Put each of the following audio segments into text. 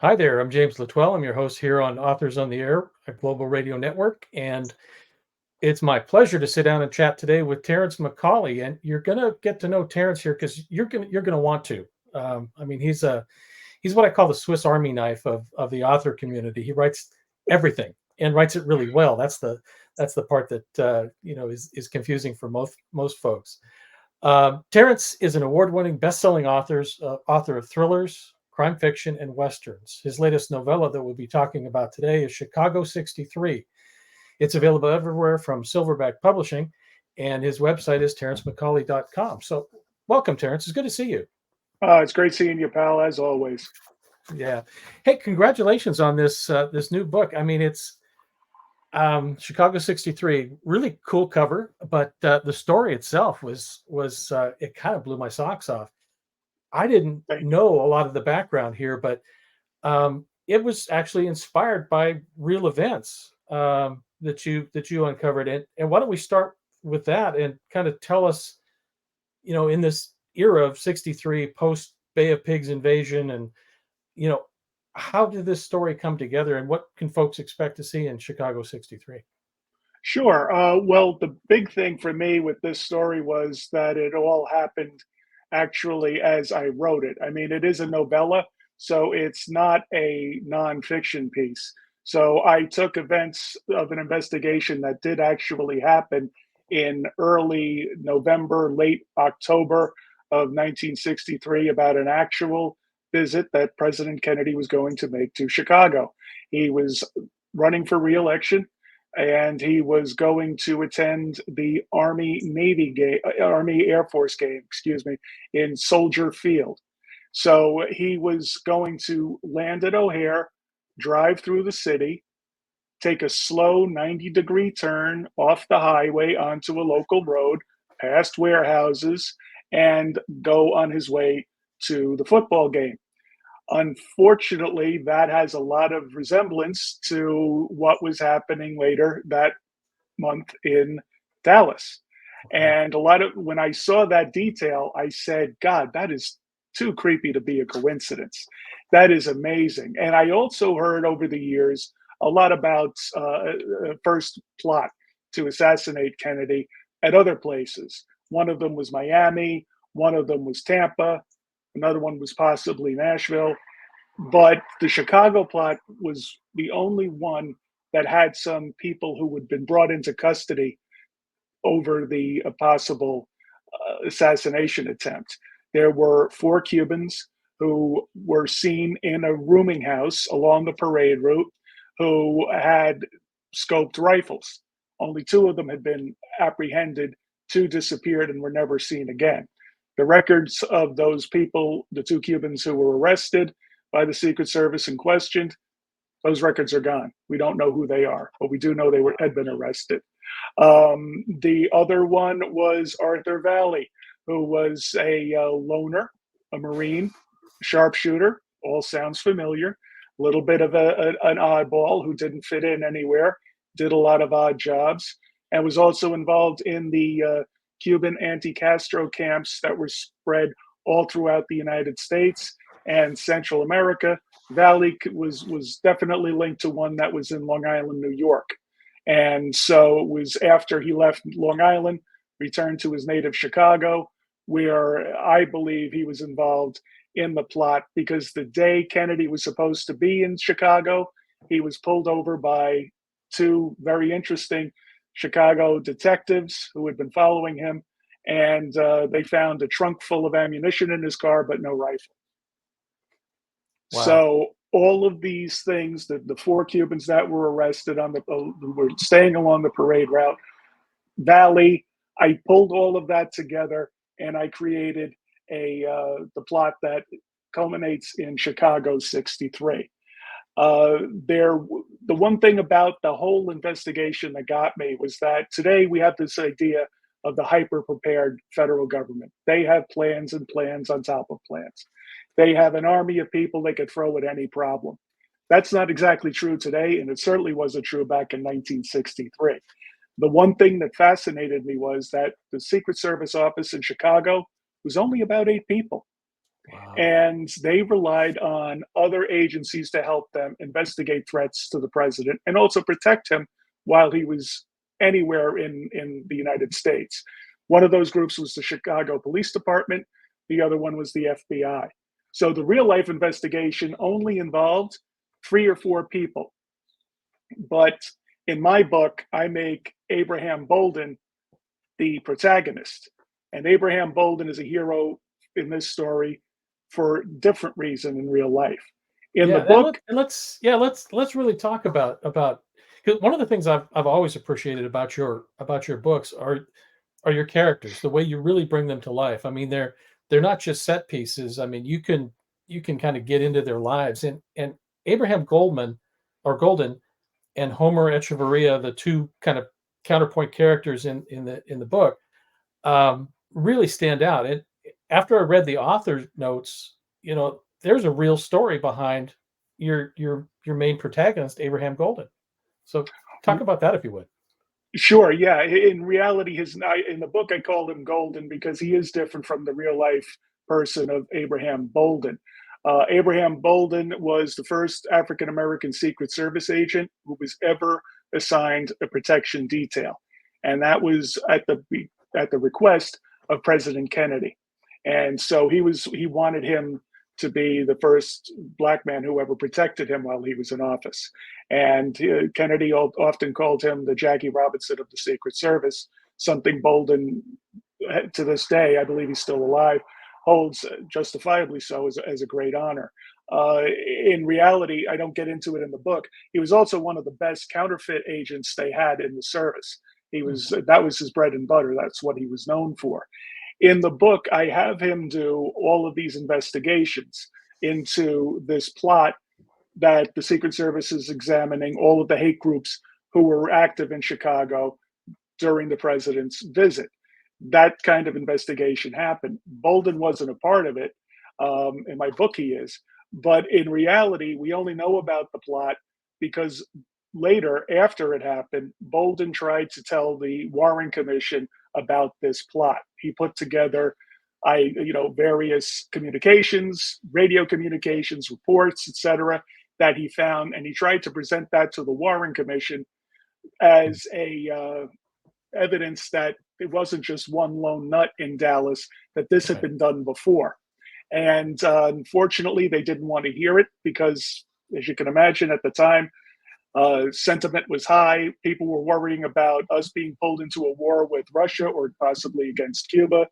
Hi there, I'm James LEtoile. I'm your host here on Authors on the Air, a global radio network, and it's my pleasure to sit down and chat today with Terrence McCauley. And you're gonna get to know Terrence here because you're gonna want to. I mean, he's what I call the Swiss Army knife of the author community. He writes everything and writes it really well. That's the part that is confusing for most folks. Terrence is an award-winning best-selling author of thrillers, crime fiction, and westerns. His latest novella that we'll be talking about today is Chicago 63. It's available everywhere from Silverback Publishing, and his website is terrencemccauley.com. So welcome, Terrence. It's good to see you. It's great seeing you, pal, as always. Yeah. Hey, congratulations on this new book. I mean, it's Chicago 63, really cool cover, but the story itself was it kind of blew my socks off. I didn't Thank you. know a lot of the background here, but it was actually inspired by real events that you uncovered. And why don't we start with that and kind of tell us, in this era of 63 post Bay of Pigs invasion, and you know, how did this story come together, and what can folks expect to see in Chicago 63? Sure. Well, the big thing for me with this story was that it all happened actually as I wrote it. I mean, it is a novella, so it's not a nonfiction piece. So I took events of an investigation that did actually happen in early November, late October of 1963 about an actual visit that President Kennedy was going to make to Chicago. He was running for reelection and he was going to attend the Army Navy game, Army Air Force game, excuse me, in Soldier Field. So he was going to land at O'Hare, drive through the city, take a slow 90-degree turn off the highway onto a local road, past warehouses, and go on his way to the football game. Unfortunately, that has a lot of resemblance to what was happening later that month in Dallas. Wow. And a lot of when I saw that detail, I said, God, that is too creepy to be a coincidence. That is amazing. And I also heard over the years a lot about first plot to assassinate Kennedy at other places. One of them was Miami, one of them was Tampa, another one was possibly Nashville. But the Chicago plot was the only one that had some people who had been brought into custody over the possible assassination attempt. There were four Cubans who were seen in a rooming house along the parade route who had scoped rifles. Only two of them had been apprehended, two disappeared and were never seen again. The records of those people, the two Cubans who were arrested by the Secret Service and questioned, those records are gone. We don't know who they are, but we do know had been arrested. The other one was Arthur Valley, who was a loner, a Marine, sharpshooter. All sounds familiar. A little bit of an oddball who didn't fit in anywhere, did a lot of odd jobs, and was also involved in the Cuban anti-Castro camps that were spread all throughout the United States and Central America. Valley was definitely linked to one that was in Long Island, New York. And so it was after he left Long Island, returned to his native Chicago, where I believe he was involved in the plot because the day Kennedy was supposed to be in Chicago, he was pulled over by two very interesting Chicago detectives who had been following him. And they found a trunk full of ammunition in his car, but no rifle. Wow. So all of these things, the four Cubans that were arrested on the who were staying along the parade route, Valley, I pulled all of that together and I created the plot that culminates in Chicago 63. There, the one thing about the whole investigation that got me was that today we have this idea of the hyper prepared federal government. They have plans and plans on top of plans. They have an army of people they could throw at any problem. That's not exactly true today, and it certainly wasn't true back in 1963. The one thing that fascinated me was that the Secret Service office in Chicago was only about 8 people. Wow. And they relied on other agencies to help them investigate threats to the president and also protect him while he was anywhere in the United States. One of those groups was the Chicago Police Department, the other one was the FBI. So the real life investigation only involved 3 or 4 people. But in my book, I make Abraham Bolden the protagonist. And Abraham Bolden is a hero in this story for a different reason in real life. In the Yeah, and book, let's really talk about, because one of the things I've always appreciated about your books are your characters, the way you really bring them to life. I mean, they're not just set pieces. I mean, you can kind of get into their lives. And Abraham Goldman or Golden and Homer Echevarria, the two kind of counterpoint characters in the book, really stand out. And after I read the author notes, there's a real story behind your main protagonist, Abraham Golden. So talk about that if you would. sure, yeah. In reality, in the book I call him Golden because he is different from the real life person of Abraham Bolden. Abraham Bolden was the first African American Secret Service agent who was ever assigned a protection detail, and that was at the request of President Kennedy. And so he wanted him to be the first black man who ever protected him while he was in office. And Kennedy often called him the Jackie Robinson of the Secret Service, something Bolden, to this day, I believe he's still alive, holds justifiably so as a great honor. In reality, I don't get into it in the book. He was also one of the best counterfeit agents they had in the service. Hmm. That was his bread and butter. That's what he was known for. In the book, I have him do all of these investigations into this plot that the Secret Service is examining all of the hate groups who were active in Chicago during the president's visit. That kind of investigation happened. Bolden wasn't a part of it. In my book, he is. But in reality, we only know about the plot because later, after it happened, Bolden tried to tell the Warren Commission about this plot. He put together various communications, radio communications, reports, etc., that he found, and he tried to present that to the Warren Commission as a evidence that it wasn't just one lone nut in Dallas, that this had Right. been done before. And unfortunately, they didn't want to hear it because, as you can imagine, at the time, sentiment was high. People were worrying about us being pulled into a war with Russia or possibly against Cuba.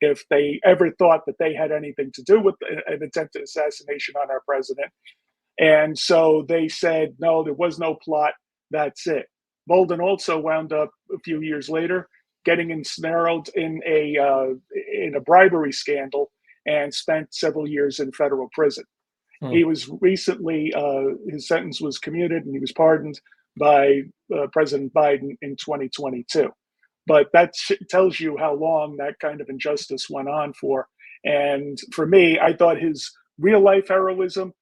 If they ever thought that they had anything to do with an attempted assassination on our president. And so they said, no, there was no plot. That's it. Bolden also wound up a few years later getting ensnared in a bribery scandal and spent several years in federal prison. Hmm. He was recently his sentence was commuted and he was pardoned by President Biden in 2022. But that tells you how long that kind of injustice went on for. And for me, I thought his real life heroism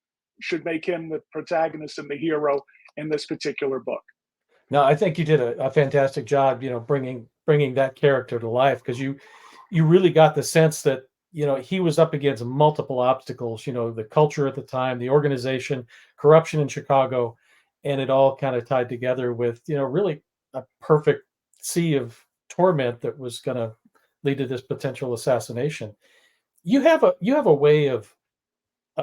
should make him the protagonist and the hero in this particular book. No, I think you did a fantastic job, bringing that character to life, because you really got the sense that he was up against multiple obstacles. The culture at the time, the organization, corruption in Chicago, and it all kind of tied together with really a perfect sea of torment that was going to lead to this potential assassination. You have a way of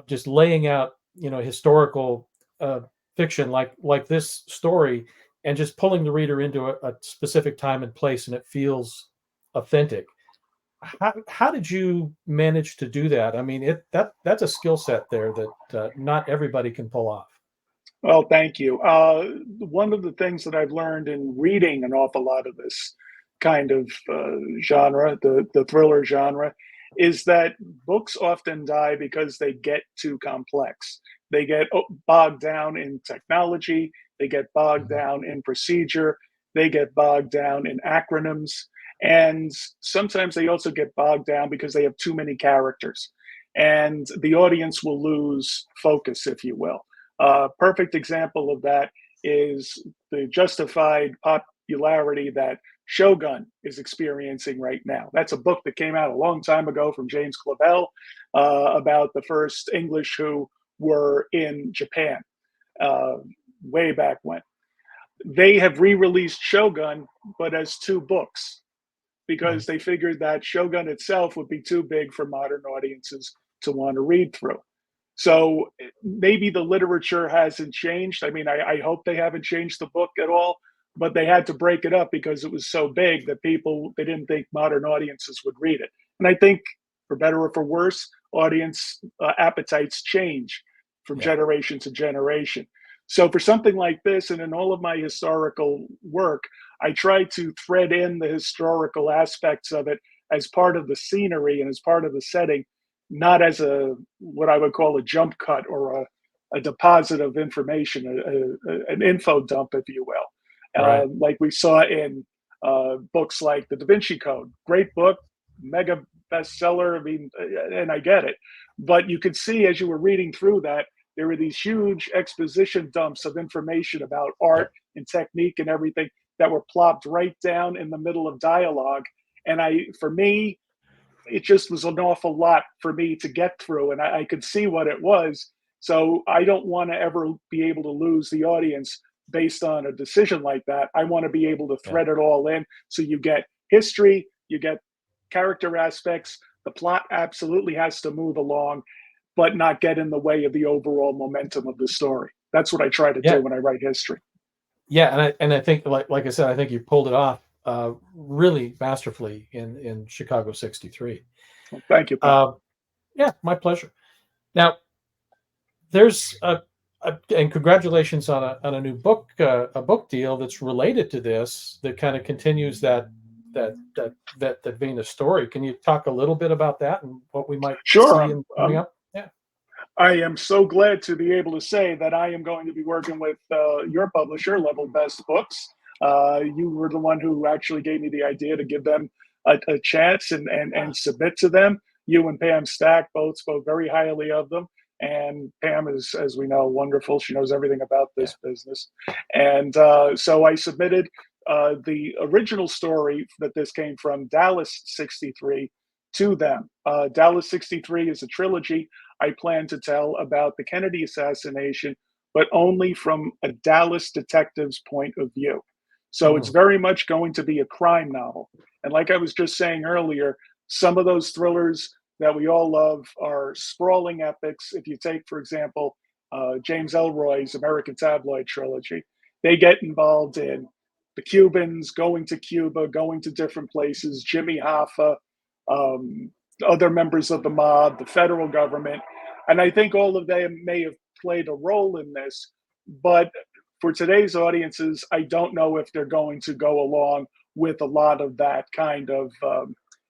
just laying out historical uh, fiction like this story, and just pulling the reader into a specific time and place, and it feels authentic. How did you manage to do that? I mean, that's a skill set there that not everybody can pull off. Well, thank you. One of the things that I've learned in reading an awful lot of this kind of genre, the thriller genre, is that books often die because they get too complex. They get bogged down in technology, they get bogged Mhm. down in procedure, they get bogged down in acronyms, and sometimes they also get bogged down because they have too many characters. And the audience will lose focus, if you will. A perfect example of that is the justified popularity that Shogun is experiencing right now. That's a book that came out a long time ago from James LEtoile about the first English who were in Japan uh, way back when. They have re-released Shogun, but as two books Mhm. because they figured that Shogun itself would be too big for modern audiences to want to read through. So maybe the literature hasn't changed. I mean, I hope they haven't changed the book at all, but they had to break it up because it was so big that people they didn't think modern audiences would read it. And I think, for better or for worse, audience appetites change from Yeah. generation to generation. So for something like this, and in all of my historical work, I try to thread in the historical aspects of it as part of the scenery and as part of the setting, not as a what I would call a jump cut or a deposit of information, an info dump, if you will, Right. like we saw in books like The Da Vinci Code. Great book, mega bestseller. I mean, and I get it, but you could see as you were reading through that there were these huge exposition dumps of information about art Yep. and technique and everything that were plopped right down in the middle of dialogue. And for me, it just was an awful lot for me to get through, and I could see what it was. So I don't want to ever be able to lose the audience based on a decision like that. I want to be able to Yeah. thread it all in, so you get history, you get character aspects. The plot absolutely has to move along, but not get in the way of the overall momentum of the story. That's what I try to Yeah. do when I write history. Yeah. And I think, like I said, I think you pulled it off really masterfully in Chicago '63. Well, thank you, pal. Uh, yeah, my pleasure. Now, there's and congratulations on a new book, a book deal that's related to this that kind of continues that vein of story. Can you talk a little bit about that and what we might Sure, see in coming up? Yeah. I am so glad to be able to say that I am going to be working with your publisher, Level Best Books. You were the one who actually gave me the idea to give them a chance and submit to them. You and Pam Stack both spoke very highly of them. And Pam is, as we know, wonderful. She knows everything about Yeah. this business. And so I submitted the original story that this came from, Dallas 63, to them. Dallas 63 is a trilogy I plan to tell about the Kennedy assassination, but only from a Dallas detective's point of view. So it's Mhm. very much going to be a crime novel. And like I was just saying earlier, some of those thrillers that we all love are sprawling epics. If you take, for example, James Elroy's American Tabloid trilogy, they get involved in the Cubans going to Cuba, going to different places, Jimmy Hoffa, um, other members of the mob, the federal government. And I think all of them may have played a role in this. But for today's audiences, I don't know if they're going to go along with a lot of that kind of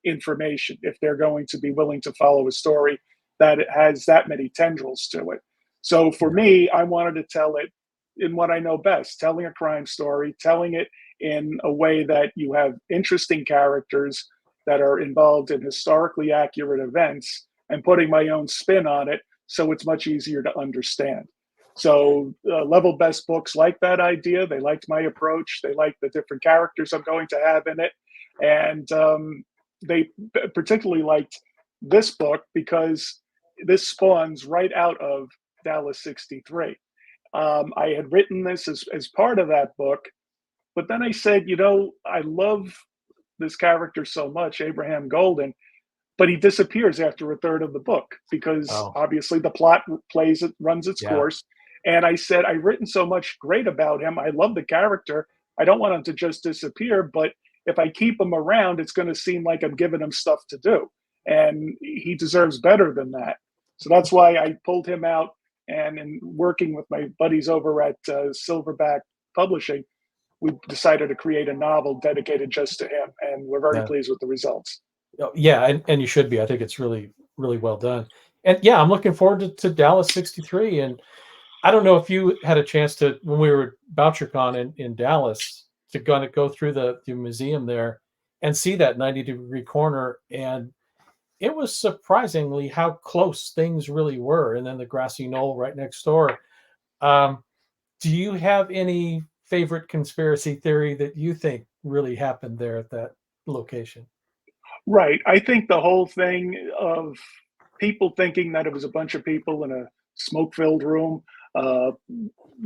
information, if they're going to be willing to follow a story that has that many tendrils to it. So for Yeah. me, I wanted to tell it in what I know best, telling a crime story, telling it in a way that you have interesting characters that are involved in historically accurate events and putting my own spin on it so it's much easier to understand. So, Level Best Books like that idea. They liked my approach. They liked the different characters I'm going to have in it. And they particularly liked this book because this spawns right out of Dallas 63. I had written this as part of that book, but then I said, I love this character so much, Abraham Golden, but he disappears after a third of the book because Oh, obviously the plot runs its yeah. course. And I said, I've written so much great about him. I love the character. I don't want him to just disappear, but if I keep him around, it's going to seem like I'm giving him stuff to do. And he deserves better than that. So that's why I pulled him out. And in working with my buddies over at Silverback Publishing, we decided to create a novel dedicated just to him. And we're very Yeah. pleased with the results. Oh, yeah, and you should be. I think it's really, really well done. And yeah, I'm looking forward to Dallas '63. And I don't know if you had a chance to when we were at BoucherCon in Dallas to kind of go through the museum there and see that 90-degree corner. And it was surprisingly how close things really were. And then the grassy knoll right next door. Um, do you have any favorite conspiracy theory that you think really happened there at that location. Right. I think the whole thing of people thinking that it was a bunch of people in a smoke-filled room, uh,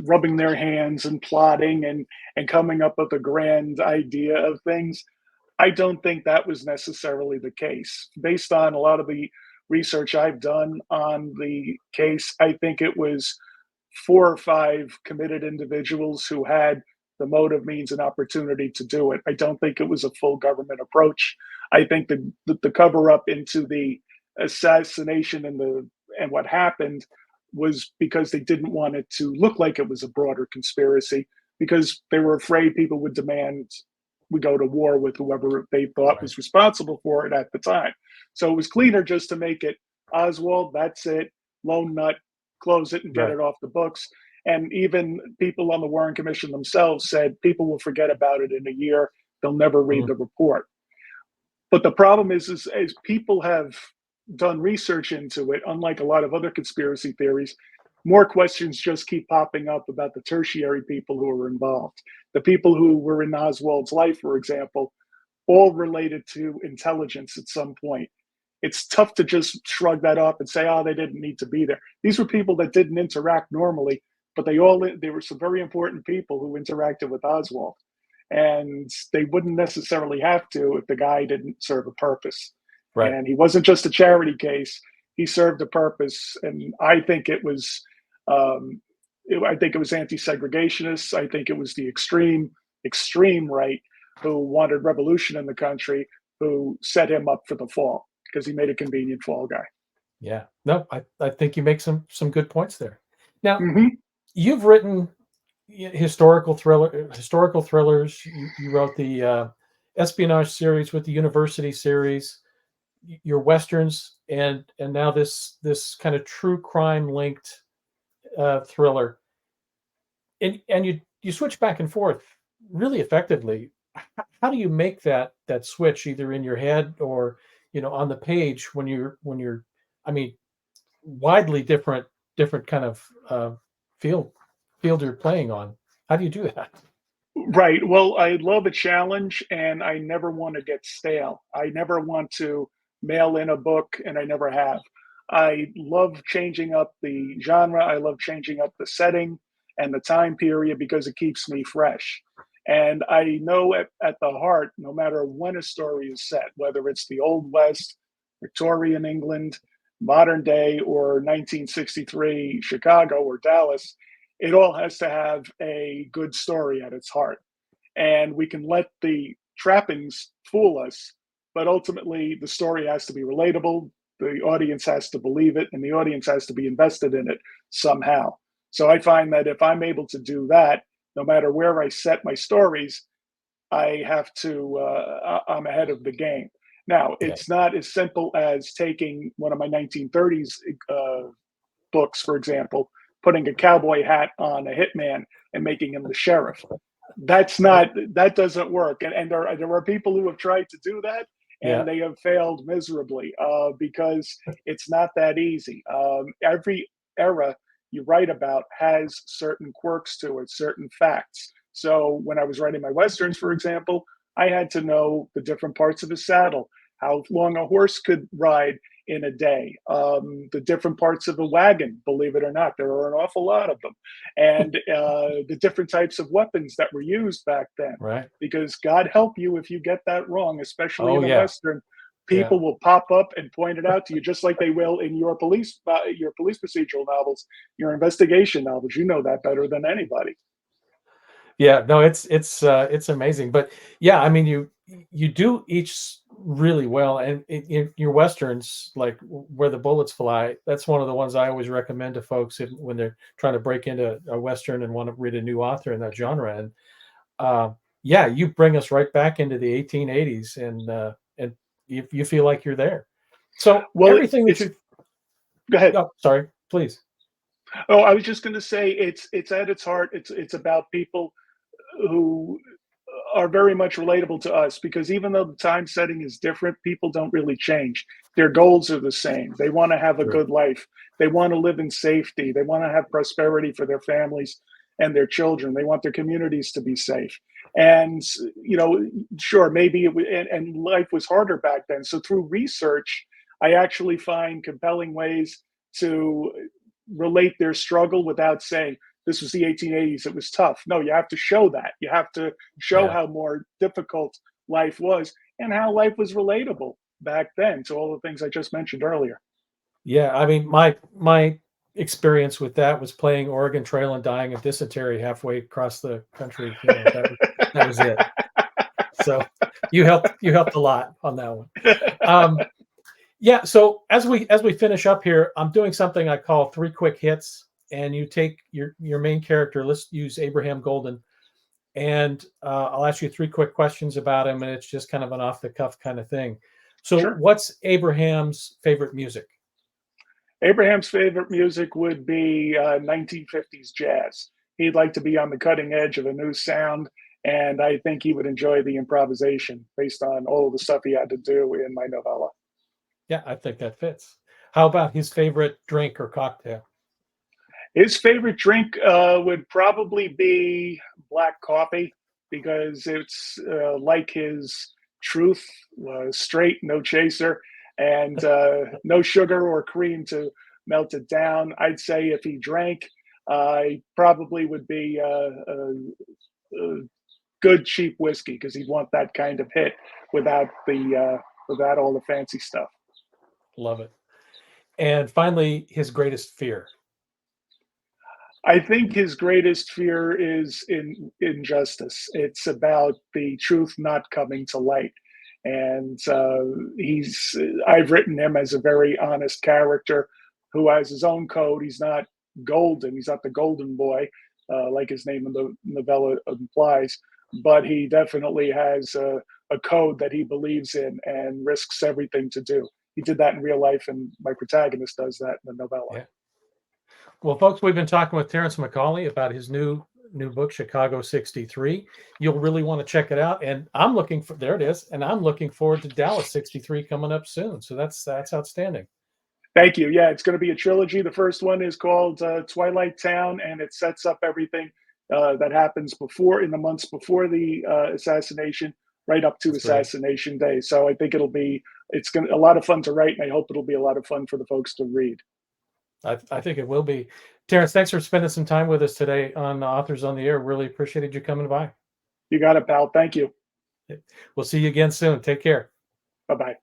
rubbing their hands and plotting and coming up with a grand idea of things. I don't think that was necessarily the case. Based on a lot of the research I've done on the case, I think it was 4 or 5 committed individuals who had the motive, means, and opportunity to do it. I don't think it was a full government approach. I think the cover up into the assassination and what happened was because they didn't want it to look like it was a broader conspiracy, because they were afraid people would demand we go to war with whoever they thought Right. was responsible for it at the time. So it was cleaner just to make it Oswald, that's it, lone nut, close it and get Right. it off the books. And even people on the Warren Commission themselves said people will forget about it in a year. They'll never read Mm. the report. But the problem is people have done research into it, unlike a lot of other conspiracy theories, more questions just keep popping up about the tertiary people who were involved. The people who were in Oswald's life, for example, all related to intelligence at some point. It's tough to just shrug that off and say, oh, they didn't need to be there. These were people that didn't interact normally, but they were some very important people who interacted with Oswald. And they wouldn't necessarily have to if the guy didn't serve a purpose. Right. And he wasn't just a charity case; he served a purpose. And I think it was, I think it was anti-segregationists. I think it was the extreme right who wanted revolution in the country who set him up for the fall because he made a convenient fall guy. Yeah. No, I think you make some good points there. Now, Hmm. you've written historical thrillers. You wrote the espionage series with the university series, your westerns, and now this kind of true crime linked thriller. And you switch back and forth really effectively. How do you make that switch either in your head or on the page when you're I mean widely different kind of field field you're playing on? How do you do that? Right. Well, I love a challenge and I never want to get stale. I never want to mail in a book and I never have. I love changing up the genre. I love changing up the setting and the time period because it keeps me fresh. And I know at the heart, no matter when a story is set, whether it's the Old West, Victorian England, modern day, or 1963 Chicago or Dallas, it all has to have a good story at its heart. And we can let the trappings fool us, but ultimately the story has to be relatable. The audience has to believe it, and the audience has to be invested in it somehow. So I find that if I'm able to do that, no matter where I set my stories, I'm ahead of the game. Now, Yeah. it's not as simple as taking one of my 1930s books, for example, putting a cowboy hat on a hitman and making him the sheriff. Right. That doesn't work. And there are people who have tried to do that and Yeah. they have failed miserably because it's not that easy. Every era you write about has certain quirks to it, certain facts. So when I was writing my westerns, for example, I had to know the different parts of a saddle, how long a horse could ride in a day, the different parts of a wagon, believe it or not, there are an awful lot of them, and the different types of weapons that were used back then. Right. Because God help you if you get that wrong, especially Oh in a yeah. Western. Yeah. People will pop up and point it out to you, just like they will in your police procedural novels, your investigation novels. You know that better than anybody. Yeah, no, it's amazing. But yeah, I mean, you do each really well, and your westerns, like Where the Bullets Fly, that's one of the ones I always recommend to folks when they're trying to break into a western and want to read a new author in that genre. And yeah, you bring us right back into the 1880s, and you feel like you're there. So Well, everything that it's you, go ahead. oh, sorry, please. Oh, I was just going to say it's at its heart. It's about people who are very much relatable to us because even though the time setting is different, people don't really change. Their goals are the same. They want to have a Sure. good life. They want to live in safety. They want to have prosperity for their families and their children. They want their communities to be safe. And sure, maybe and life was harder back then. So through research, I actually find compelling ways to relate their struggle without saying this was the 1880s, it was tough. No, you have to show that. You have to show Yeah. how more difficult life was and how life was relatable back then to all the things I just mentioned earlier. Yeah, I mean, my experience with that was playing Oregon Trail and dying of dysentery halfway across the country. That was it. So you helped a lot on that one. Um, yeah. So as we finish up here, I'm doing something I call three quick hits, and you take your main character. Let's use Abraham Golden, and I'll ask you three quick questions about him, and it's just kind of an off the cuff kind of thing. So, Sure. what's Abraham's favorite music? Abraham's favorite music would be 1950s jazz. He'd like to be on the cutting edge of a new sound, and I think he would enjoy the improvisation based on all the stuff he had to do in my novella. Yeah, I think that fits. How about his favorite drink or cocktail? His favorite drink would probably be black coffee because it's like his truth, straight, no chaser, and no sugar or cream to melt it down. I'd say if he drank, he probably would be good cheap whiskey because he'd want that kind of hit without without all the fancy stuff. Love it. And finally, his greatest fear. I think his greatest fear is in injustice. It's about the truth not coming to light, and he's. I've written him as a very honest character who has his own code. He's not golden. He's not the golden boy, like his name in the novella implies. But he definitely has a code that he believes in and risks everything to do. He did that in real life, and my protagonist does that in the novella. Yeah. Well, folks, we've been talking with Terrence McCauley about his new book, Chicago 63. You'll really want to check it out. And I'm looking for there it is. And I'm looking forward to Dallas 63 coming up soon. So that's outstanding. Thank you. Yeah, it's going to be a trilogy. The first one is called Twilight Town, and it sets up everything that happens before in the months before the assassination, right up to That's great. assassination day. So I think it's going to a lot of fun to write, and I hope it'll be a lot of fun for the folks to read. I think it will be. Terrence, thanks for spending some time with us today on Authors on the Air. Really appreciated you coming by. You got it, pal. Thank you. We'll see you again soon. Take care. Bye bye.